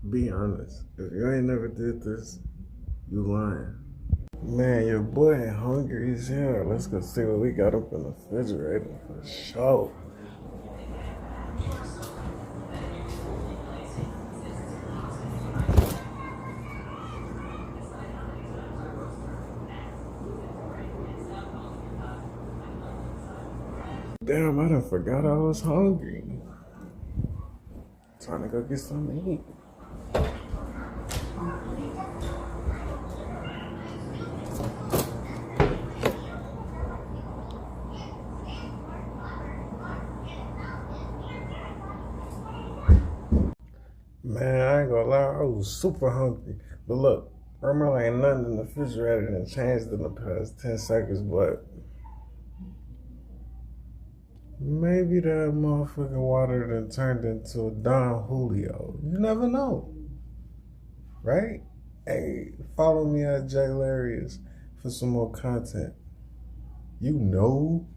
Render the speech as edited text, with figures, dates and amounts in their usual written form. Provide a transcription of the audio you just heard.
Be honest. If you ain't never did this, you lying. Man, your boy ain't hungry as hell. Let's go see what we got up in the refrigerator for sure. Damn, I done forgot I was hungry. Trying to go get something to eat. Man, I ain't gonna lie, I was super hungry. But look, remember ain't nothing in the refrigerator that changed in the past 10 seconds, but maybe that motherfucking water done turned into a Don Julio. You never know, right? Hey, follow me at Jay Larius for some more content. You know